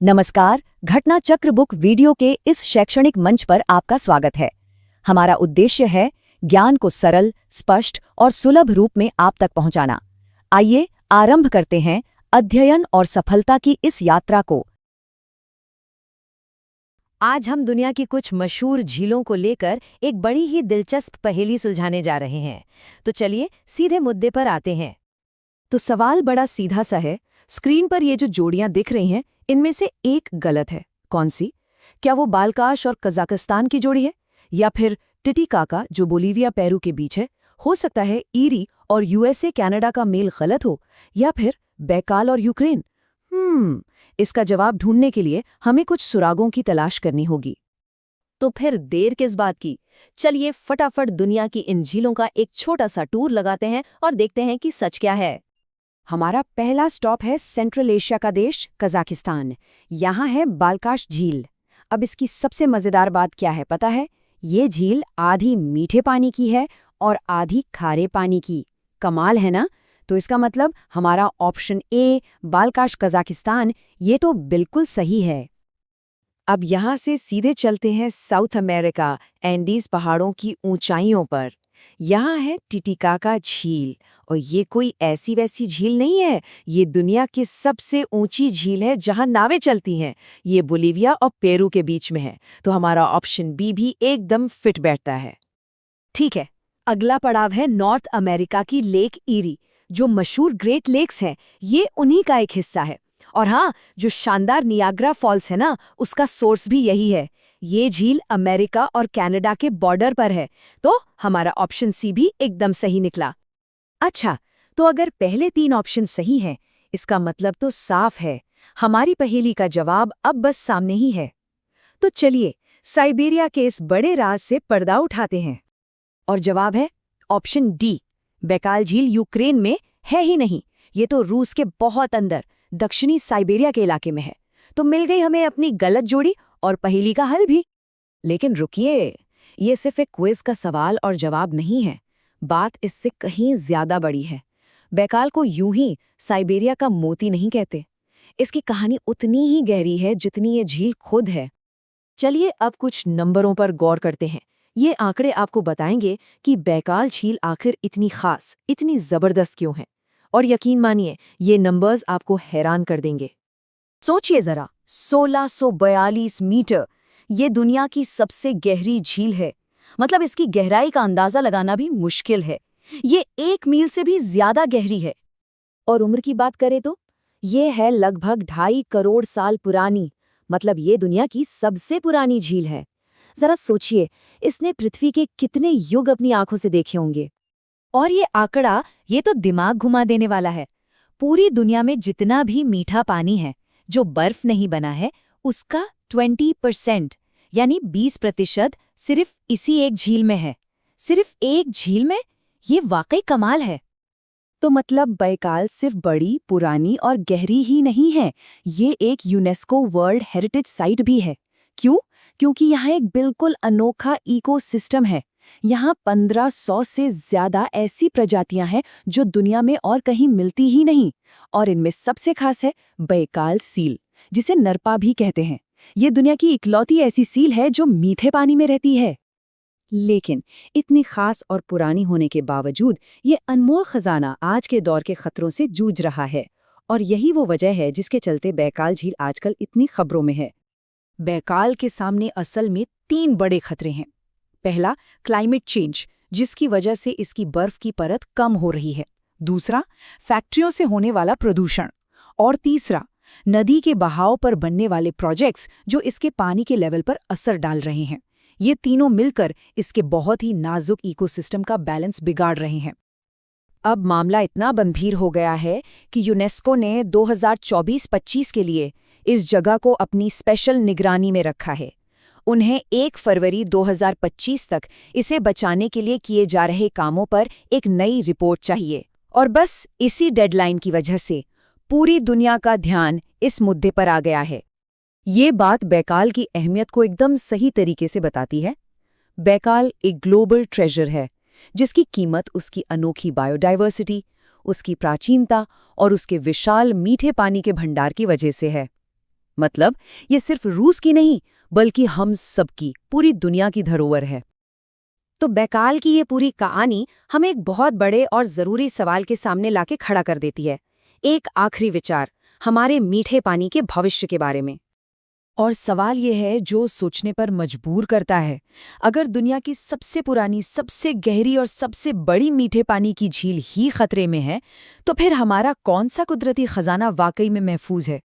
नमस्कार, घटना चक्र बुक वीडियो के इस शैक्षणिक मंच पर आपका स्वागत है। हमारा उद्देश्य है ज्ञान को सरल, स्पष्ट और सुलभ रूप में आप तक पहुंचाना। आइए आरंभ करते हैं अध्ययन और सफलता की इस यात्रा को। आज हम दुनिया की कुछ मशहूर झीलों को लेकर एक बड़ी ही दिलचस्प पहेली सुलझाने जा रहे हैं। तो चलिए सीधे मुद्दे पर आते हैं। तो सवाल बड़ा सीधा सा है। स्क्रीन पर ये जो जोड़ियां दिख रही हैं, इनमें से एक गलत है। कौन सी? क्या वो बालकाश और कजाकिस्तान की जोड़ी है, या फिर टिटिकाका जो बोलीविया पेरू के बीच है? हो सकता है ईरी और यूएसए कनाडा का मेल गलत हो, या फिर बैकाल और यूक्रेन। इसका जवाब ढूंढने के लिए हमें कुछ सुरागों की तलाश करनी होगी। तो फिर देर किस बात की? चलिए फटाफट दुनिया की इन झीलों का एक छोटा सा टूर लगाते हैं और देखते हैं कि सच क्या है। हमारा पहला स्टॉप है सेंट्रल एशिया का देश कजाकिस्तान। यहाँ है बालकाश झील। अब इसकी सबसे मज़ेदार बात क्या है पता है? ये झील आधी मीठे पानी की है और आधी खारे पानी की। कमाल है ना? तो इसका मतलब हमारा ऑप्शन ए बालकाश कजाकिस्तान ये तो बिल्कुल सही है। अब यहाँ से सीधे चलते हैं साउथ अमेरिका, एंडीज पहाड़ों की ऊंचाइयों पर। यहाँ है टिटिकाका झील, और ये कोई ऐसी वैसी झील नहीं है। ये दुनिया की सबसे ऊंची झील है जहाँ नावें चलती हैं। ये बोलीविया और पेरू के बीच में है, तो हमारा ऑप्शन बी भी एकदम फिट बैठता है। ठीक है, अगला पड़ाव है नॉर्थ अमेरिका की लेक ईरी, जो मशहूर ग्रेट लेक्स है। ये उन्हीं का एक हिस्सा है। और हाँ, जो शानदार नियाग्रा फॉल्स है ना, उसका सोर्स भी यही है। ये झील अमेरिका और कनाडा के बॉर्डर पर है, तो हमारा ऑप्शन सी भी एकदम सही निकला। अच्छा, तो अगर पहले तीन ऑप्शन सही हैं, इसका मतलब तो साफ है, हमारी पहेली का जवाब अब बस सामने ही है। तो चलिए साइबेरिया के इस बड़े राज से पर्दा उठाते हैं। और जवाब है ऑप्शन डी। बैकाल झील यूक्रेन में है ही नहीं, ये तो रूस के बहुत अंदर दक्षिणी साइबेरिया के इलाके में है। तो मिल गई हमें अपनी गलत जोड़ी और पहेली का हल भी। लेकिन रुकिए, ये सिर्फ एक क्विज का सवाल और जवाब नहीं है। बात इससे कहीं ज्यादा बड़ी है। बैकाल को यूं ही साइबेरिया का मोती नहीं कहते। इसकी कहानी उतनी ही गहरी है जितनी ये झील खुद है। चलिए अब कुछ नंबरों पर गौर करते हैं। ये आंकड़े आपको बताएंगे कि बैकाल झील आखिर इतनी खास, इतनी जबरदस्त क्यों है। और यकीन मानिए, ये नंबर्स आपको हैरान कर देंगे। सोचिए जरा, 1642 मीटर, ये दुनिया की सबसे गहरी झील है। मतलब इसकी गहराई का अंदाजा लगाना भी मुश्किल है। ये 1 मील से भी ज्यादा गहरी है। और उम्र की बात करें तो ये है लगभग 2.5 करोड़ साल पुरानी। मतलब ये दुनिया की सबसे पुरानी झील है। जरा सोचिए, इसने पृथ्वी के कितने युग अपनी आंखों से देखे होंगे। और ये आंकड़ा, ये तो दिमाग घुमा देने वाला है। पूरी दुनिया में जितना भी मीठा पानी है जो बर्फ नहीं बना है, उसका 20% यानी 20% सिर्फ इसी एक झील में है। सिर्फ एक झील में? ये वाकई कमाल है। तो मतलब बैकाल सिर्फ बड़ी, पुरानी और गहरी ही नहीं है, ये एक यूनेस्को वर्ल्ड हेरिटेज साइट भी है। क्यों? क्योंकि यहाँ एक बिल्कुल अनोखा इकोसिस्टम है। यहाँ 1500 से ज्यादा ऐसी प्रजातियां हैं जो दुनिया में और कहीं मिलती ही नहीं। और इनमें सबसे खास है बैकाल सील, जिसे नरपा भी कहते हैं। ये दुनिया की इकलौती ऐसी सील है जो मीठे पानी में रहती है। लेकिन इतनी खास और पुरानी होने के बावजूद ये अनमोल खजाना आज के दौर के खतरों से जूझ रहा है। और यही वो वजह है जिसके चलते बैकाल झील आजकल इतनी खबरों में है। बैकाल के सामने असल में 3 बड़े खतरे हैं। पहला, क्लाइमेट चेंज, जिसकी वजह से इसकी बर्फ की परत कम हो रही है। दूसरा, फैक्ट्रियों से होने वाला प्रदूषण। और तीसरा, नदी के बहाव पर बनने वाले प्रोजेक्ट्स जो इसके पानी के लेवल पर असर डाल रहे हैं। ये तीनों मिलकर इसके बहुत ही नाजुक इकोसिस्टम का बैलेंस बिगाड़ रहे हैं। अब मामला इतना गंभीर हो गया है कि यूनेस्को ने 2024-25 के लिए इस जगह को अपनी स्पेशल निगरानी में रखा है। उन्हें 1 फरवरी 2025 तक इसे बचाने के लिए किए जा रहे कामों पर एक नई रिपोर्ट चाहिए। और बस इसी डेडलाइन की वजह से पूरी दुनिया का ध्यान इस मुद्दे पर आ गया है। ये बात बैकाल की अहमियत को एकदम सही तरीके से बताती है। बैकाल एक ग्लोबल ट्रेजर है, जिसकी कीमत उसकी अनोखी बायोडाइवर्सिटी, उसकी प्राचीनता और उसके विशाल मीठे पानी के भंडार की वजह से है। मतलब ये सिर्फ रूस की नहीं बल्कि हम सबकी, पूरी दुनिया की धरोहर है। तो बैकाल की ये पूरी कहानी हमें एक बहुत बड़े और ज़रूरी सवाल के सामने लाके खड़ा कर देती है। एक आखिरी विचार, हमारे मीठे पानी के भविष्य के बारे में। और सवाल ये है जो सोचने पर मजबूर करता है। अगर दुनिया की सबसे पुरानी, सबसे गहरी और सबसे बड़ी मीठे पानी की झील ही खतरे में है, तो फिर हमारा कौन सा कुदरती खजाना वाकई में महफूज है?